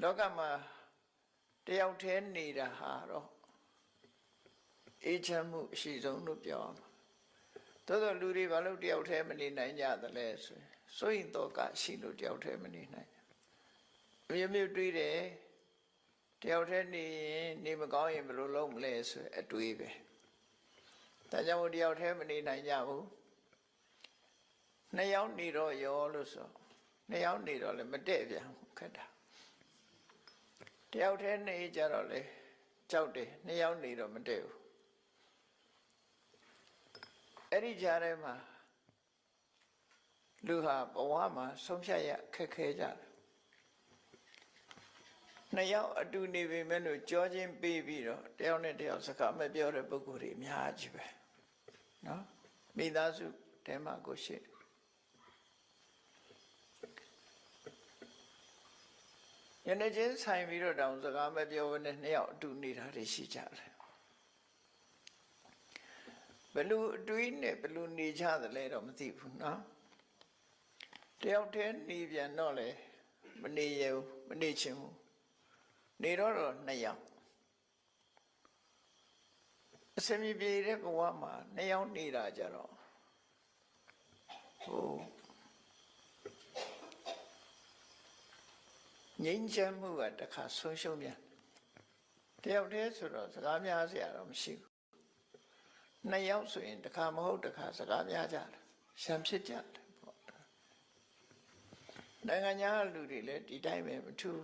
လောကမှာတယောက်တည်းနေတာဟာတော့အေးချမ်းမှုအရှိဆုံးလို့ပြောအောင်သို့သောလူတွေဘာလို့တယောက်တည်းမနေနိုင်ကြသလဲဆိုရင်စိုးရင်တော့ကရှိလို့တယောက်တည်းမနေနိုင်ဘူးမြို့တွေးတယ်တယောက်တည်းနေရင်နေမကောင်းရင်ဘယ်လိုလုပ်မလဲဆိုအတွေးပဲဒါကြောင့်မို့တယောက်တည်းမနေနိုင်ကြဘူးနှစ်ယောက်နေတော့ရောလို့ဆိုနှစ်ယောက်နေတော့လည်းမတည့်ပြန်ခက်တာတယောက်တည်းနေကြတော့လေကြောက်တယ်နှစ်ယောက်နေတော့မတည့်ဘူးအဲ့ဒီကြားထဲမှာလူဟာဘဝမှာဆုံးဖြတ်ရခက်ခဲကြတယ်နှစ်ယောက်အတူနေပေမဲ့လို့ကြောချင်းပေးပြီးတော့တယောက်နဲ့တယောက်စကားမပြောတဲ့ပုဂ္ဂိုလ်တွေအများကြီးပဲနော်မိသားစုတဲမှာကိုရှိတယ်ယနေ့ချင်းဆိုင်ပြီးတော့တောင်စကားမပြောဘဲနဲ့နှစ်ယောက်အတူနေတာတွေရှိကြတယ်ဘယ်လိုအတွေးနဲ့ဘယ်လိုနေကြသလဲတော့မသိဘူးနော်တယောက်တည်းနေပြန်တော့လေမနေရဘူးမနေချင်ဘူးနေတော့နှစ်ယောက်အစမြပြေတဲ့ဘဝမှာနှစ်ယောက်နေတာကြတော့ဟိုငြိမ်းချမ်းမှုကတစ်ခါဆုံးရှုံးပြန်တယောက်တည်းဆိုတော့စကားများစရာတော့မရှိဘူးနှစ်ယောက်ဆိုရင်တစ်ခါမဟုတ်တစ်ခါစကားများကြတယ်ရှမ်းဖြစ်ကြတယ်ပေါ့နိုင်ငံခြားလူတွေလည်းဒီတိုင်းပဲမထူး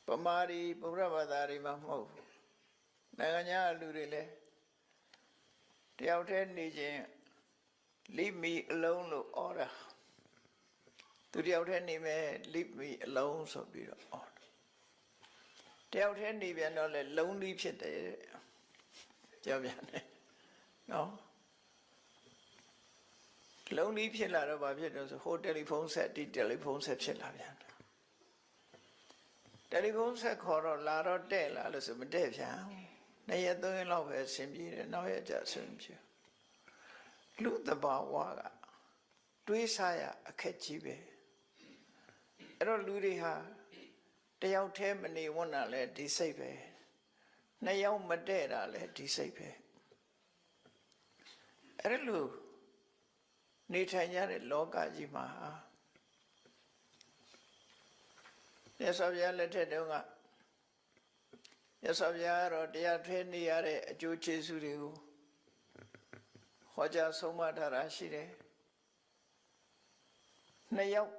ပမာရီဗုဒ္ဓဘာသာတွေမှာမဟုတ်နိုင်ငံခြားလူတွေလည်းတယောက်တည်းနေခြင်းleave me alone လို့ဩတာသူတယောက်တည်းနေမယ် leave me alone ဆိုပြီးတော့ဩတယောက်တည်းနေပြန်တော့လေလုံးလီးဖြစ်တယ်ပြောပြန်တယ်နော်လုံးလီးဖြစ်လာတော့ဘာဖြစ်တော့ဆိုဟိုတယ်လီဖုန်းဆက်ဒီတယ်လီဖုန်းဆက်ဖြစ်လာပြန်တယ်တယ်လီဖုန်းဆက်ခေါ်တော့လာတော့တဲ့လာလို့ဆိုမတဲ့ပြန်နှစ်ရက်သုံးရက်လောက်ပဲဆင်ပြေတယ်နောက်ရက်ကျဆင်ပြေလူတဘာဝကတွေးစားရအခက်ကြီးပဲအဲ့တော့လူတွေဟာတယောက်တည်းမနေဝန်းတာလဲဒီစိတ်ပဲနှစ်ယောက်မတည့်တာလဲဒီစိတ်ပဲအဲ့လိုနေထိုင်ကြတဲ့လောကကြီးမှာမြတ်စွာဘုရားလက်ထက်တုန်းကမြတ်စွာဘုရားကတော့တရားထွေးနေရတဲ့အကျိုးကျေးဇူးတွေကိုဟောကြားဆုံးမထားတာရှိတယ်နှစ်ယောက်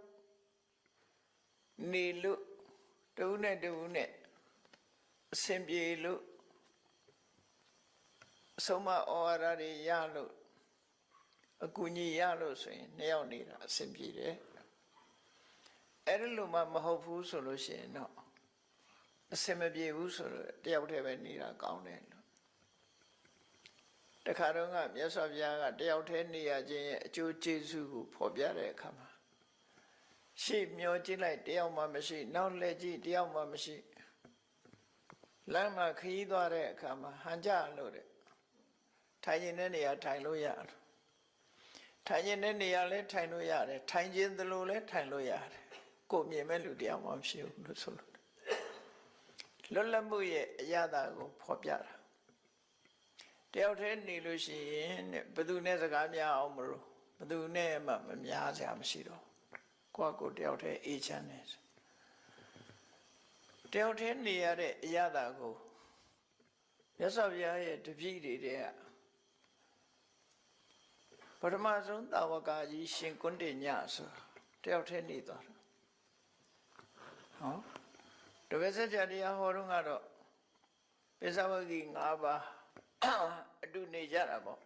နေလို့တူနဲ့တူနဲ့အစဉ်ပြေလို့ဆုံးမဩဝါဒတွေရလို့အကူအညီရလို့ဆိုရင်နှစ်ယောက်နေတာအစဉ်ပြေတယ်အဲ့ဒီလိုမှမဟုတ်ဘူးဆိုလို့ရှိရင်တော့အစဉ်မပြေဘူးဆိုတော့တယောက်တည်းပဲနေတာကောင်းတယ်လို့တခါတော့ကမြတ်စွာဘုရားကတယောက်တည်းနေရခြင်းရဲ့အကျိုးကျေးဇူးကိုဖော်ပြတဲ့အခါမှာရှေ့မျောကြည့်လိုက်တယောက်မှမရှိနောက်လှည့်ကြည့်တယောက်မှမရှိလမ်းမှာခရီးသွားတဲ့အခါမှာဟန်ကြလို့တဲ့ထိုင်နေတဲ့နေရာထိုင်လို့ရတယ်ထိုင်နေတဲ့နေရာလည်းထိုင်လို့ရတယ်ထိုင်ခြင်းသလိုလည်းထိုင်လို့ရတယ်ကိုမြင်မဲ့လူတယောက်မှမရှိဘူးလို့ဆိုလို့လွတ်လပ်မှုရဲ့အရာတာကိုဖော်ပြတာတယောက်တည်းနေလို့ရှိရင်ဘယ်သူနဲ့စကားများအောင်မလို့ဘယ်သူနဲ့မှမများစရာမရှိတော့ကိုတယောက်တည်းအေးချမ်းနေတယောက်တည်းနေရတဲ့အရာတာကိုမြတ်စွာဘုရားရဲ့တပည့်တွေတဲ့ပထမဆုံးတာဝကကြီးရှင်ကွန်းတင်ညဆိုတယောက်တည်းနေသွားတာဟောတပည့်ဆက်ကြတရားဟောတော့ကတော့ပိဿဝဂီ၅ပါးအတူနေကြတာပေါ့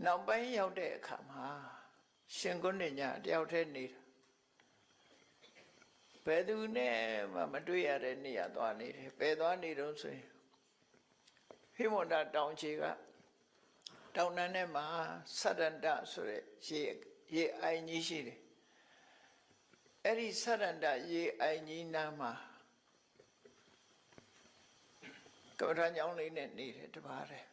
နောက်ပိုင်းရောက်တဲ့အခါမှာရှင်ကွန်းတင်ညတယောက်တည်းနေတာဘယ်သူနဲ့မှမတွေ့ရတဲ့နေရာသွားနေတယ်ဘယ်သွားနေတော့ဆိုရင်ဟိမန္တတောင်ချေကတောင်တန်းထဲမှာသတ္တန္တဆိုတဲ့ရေအိုင်ကြီးရှိတယ်အဲ့ဒီသတ္တန္တရေအိုင်ကြီးနားမှာကမ္ဘာညောင်းလေးနဲ့နေတယ်တပါးတယ်